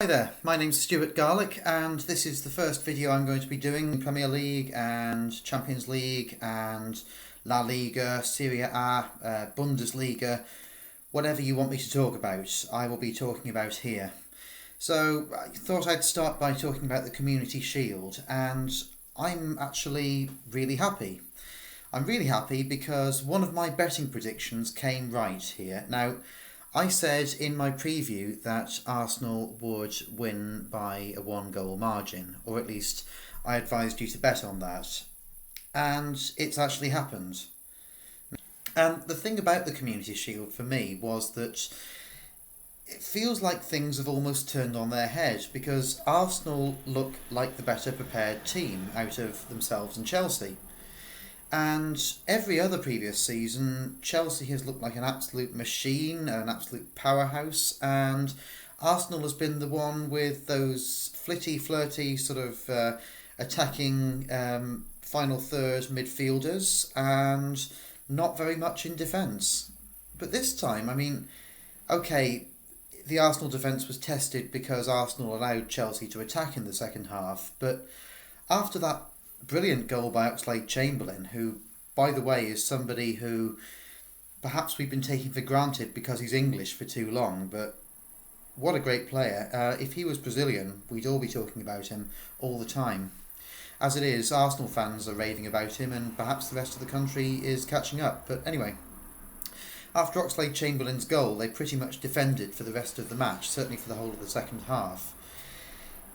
Hi there, my name's Stuart Garlick and this is the first video I'm going to be doing in Premier League and Champions League and La Liga, Serie A, Bundesliga, whatever you want me to talk about, I will be talking about here. So I thought I'd start by talking about the Community Shield, and I'm actually really happy. I'm really happy because one of my betting predictions came right here. Now, I said in my preview that Arsenal would win by a 1-goal margin, or at least I advised you to bet on that. And it's actually happened. And the thing about the Community Shield for me was that it feels like things have almost turned on their head, because Arsenal look like the better prepared team out of themselves and Chelsea. And every other previous season, Chelsea has looked like an absolute machine, an absolute powerhouse, and Arsenal has been the one with those flirty sort of attacking final third midfielders and not very much in defence. But this time, okay, the Arsenal defence was tested because Arsenal allowed Chelsea to attack in the second half, but after that brilliant goal by Oxlade-Chamberlain, who, by the way, is somebody who perhaps we've been taking for granted because he's English for too long, but what a great player. If he was Brazilian, we'd all be talking about him all the time. As it is, Arsenal fans are raving about him, and perhaps the rest of the country is catching up. But anyway, after Oxlade-Chamberlain's goal, they pretty much defended for the rest of the match, certainly for the whole of the second half.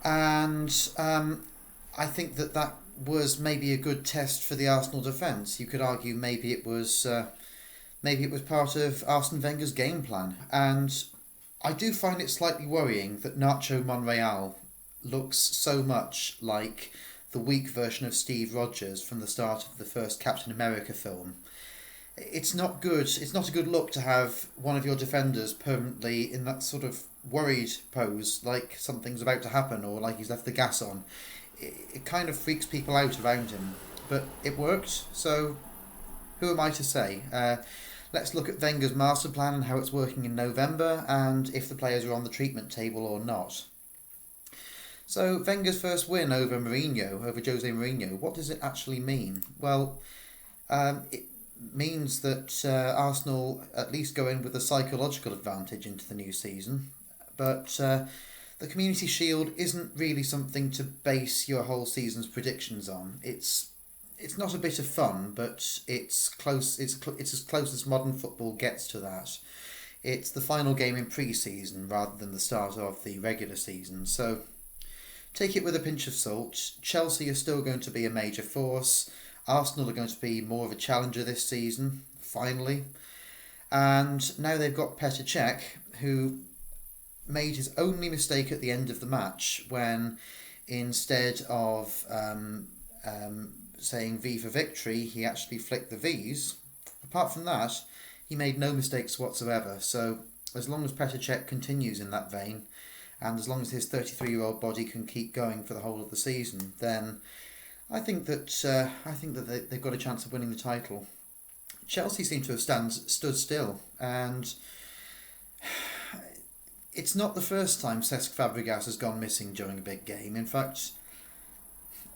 And I think that was maybe a good test for the Arsenal defence. You could argue maybe it was part of Arsene Wenger's game plan. And I do find it slightly worrying that Nacho Monreal looks so much like the weak version of Steve Rogers from the start of the first Captain America film. It's not good. It's not a good look to have one of your defenders permanently in that sort of worried pose, like something's about to happen or like he's left the gas on. It kind of freaks people out around him, but it worked, so who am I to say? Let's look at Wenger's master plan and how it's working in November, and if the players are on the treatment table or not. So Wenger's first win over Jose Mourinho, what does it actually mean? Well, it means that Arsenal at least go in with a psychological advantage into the new season, but the Community Shield isn't really something to base your whole season's predictions on. It's not a bit of fun, but it's close. It's as close as modern football gets to that. It's the final game in pre-season rather than the start of the regular season. So take it with a pinch of salt. Chelsea are still going to be a major force. Arsenal are going to be more of a challenger this season, finally. And now they've got Petr Cech, who made his only mistake at the end of the match when, instead of saying V for victory, he actually flicked the V's. Apart from that, he made no mistakes whatsoever. So as long as Petr Cech continues in that vein, and as long as his 33-year-old body can keep going for the whole of the season, then I think that they've got a chance of winning the title. Chelsea seem to have stood still, and it's not the first time Cesc Fabregas has gone missing during a big game. In fact,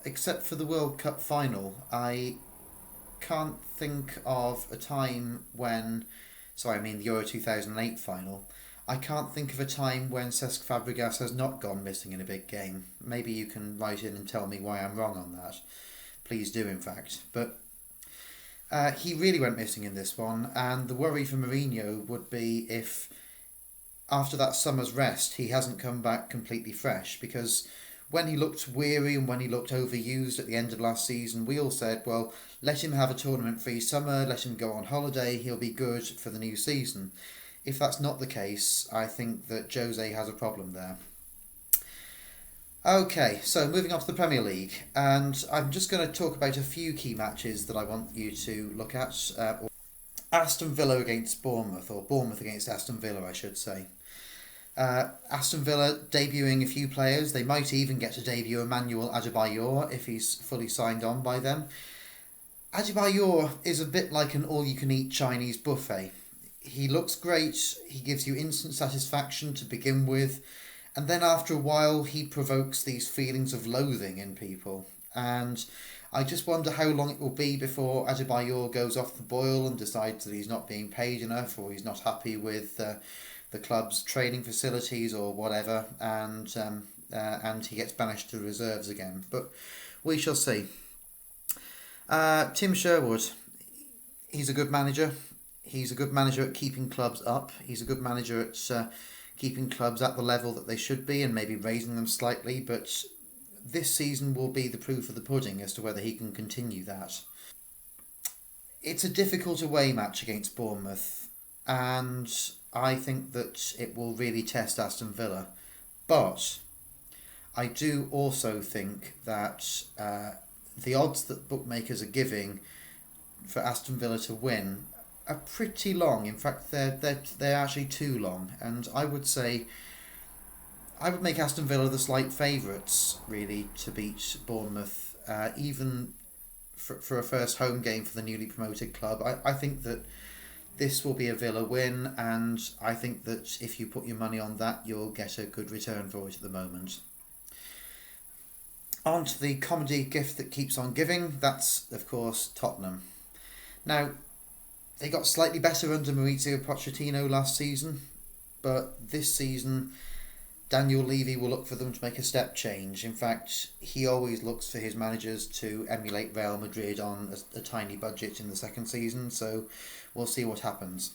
except for the World Cup final, I can't think of a time when... the Euro 2008 final. I can't think of a time when Cesc Fabregas has not gone missing in a big game. Maybe you can write in and tell me why I'm wrong on that. Please do, in fact. But he really went missing in this one, and the worry for Mourinho would be if after that summer's rest he hasn't come back completely fresh, because when he looked weary and when he looked overused at the end of last season, we all said, well, let him have a tournament-free summer, let him go on holiday, he'll be good for the new season. If that's not the case, I think that Jose has a problem there. Okay, so moving on to the Premier League, and I'm just going to talk about a few key matches that I want you to look at. Aston Villa against Bournemouth, or Bournemouth against Aston Villa, I should say. Aston Villa debuting a few players. They might even get to debut Emmanuel Adebayor if he's fully signed on by them. Adebayor is a bit like an all-you-can-eat Chinese buffet. He looks great, he gives you instant satisfaction to begin with, And then after a while, he provokes these feelings of loathing in people. And I just wonder how long it will be before Adebayor goes off the boil and decides that he's not being paid enough, or he's not happy with the club's training facilities or whatever, and he gets banished to the reserves again. But we shall see. Tim Sherwood, he's a good manager. He's a good manager at keeping clubs up. He's a good manager at keeping clubs at the level that they should be and maybe raising them slightly. But this season will be the proof of the pudding as to whether he can continue that. It's a difficult away match against Bournemouth, and I think that it will really test Aston Villa. But I do also think that the odds that bookmakers are giving for Aston Villa to win are pretty long. In fact, they're actually too long, and I would say I would make Aston Villa the slight favourites really to beat Bournemouth, even for a first home game for the newly promoted club. I think that this will be a Villa win, and I think that if you put your money on that, you'll get a good return for it at the moment. On to the comedy gift that keeps on giving. That's, of course, Tottenham. Now, they got slightly better under Maurizio Pochettino last season, but this season Daniel Levy will look for them to make a step change. In fact, he always looks for his managers to emulate Real Madrid on a tiny budget in the second season, so we'll see what happens.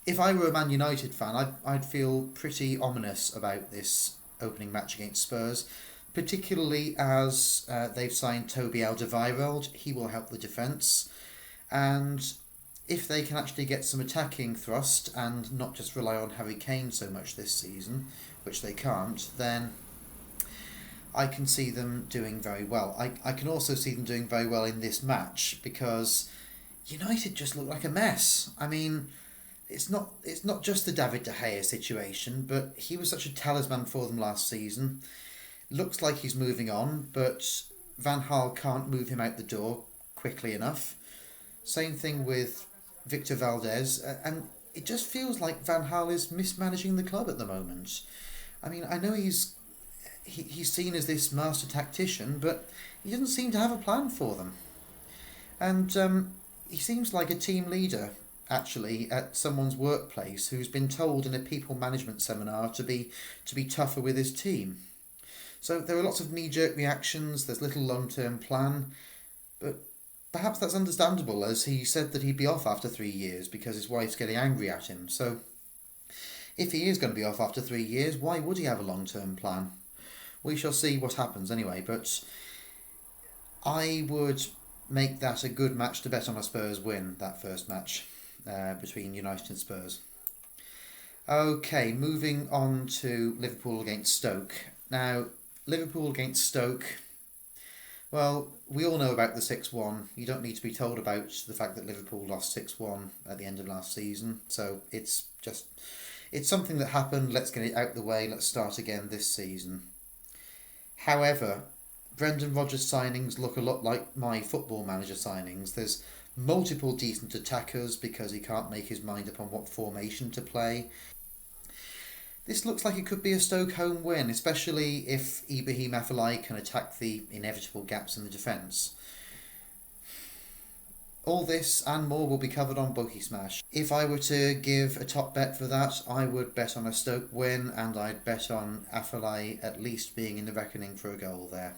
If I were a Man United fan, I'd feel pretty ominous about this opening match against Spurs, particularly as they've signed Toby Alderweireld. He will help the defence, and if they can actually get some attacking thrust and not just rely on Harry Kane so much this season, which they can't, then I can see them doing very well. I can also see them doing very well in this match because United just look like a mess. I mean, it's not just the David De Gea situation, but he was such a talisman for them last season. Looks like he's moving on, but Van Gaal can't move him out the door quickly enough. Same thing with Victor Valdez, and it just feels like Van Gaal is mismanaging the club at the moment. I mean, I know he's seen as this master tactician, but he doesn't seem to have a plan for them. And he seems like a team leader, actually, at someone's workplace who's been told in a people management seminar to be tougher with his team. So there are lots of knee-jerk reactions, there's little long-term plan, but perhaps that's understandable, as he said that he'd be off after 3 years because his wife's getting angry at him. So if he is going to be off after 3 years, why would he have a long-term plan? We shall see what happens anyway, but I would make that a good match to bet on a Spurs win, that first match between United and Spurs. Okay, moving on to Liverpool against Stoke. Now, Liverpool against Stoke, well, we all know about the 6-1. You don't need to be told about the fact that Liverpool lost 6-1 at the end of last season. So it's something that happened. Let's get it out the way. Let's start again this season. However, Brendan Rodgers' signings look a lot like my Football Manager signings. There's multiple decent attackers because he can't make his mind up on what formation to play. This looks like it could be a Stoke home win, especially if Ibrahim Afellay can attack the inevitable gaps in the defence. All this and more will be covered on BookieSmash. If I were to give a top bet for that, I would bet on a Stoke win, and I'd bet on Afellay at least being in the reckoning for a goal there.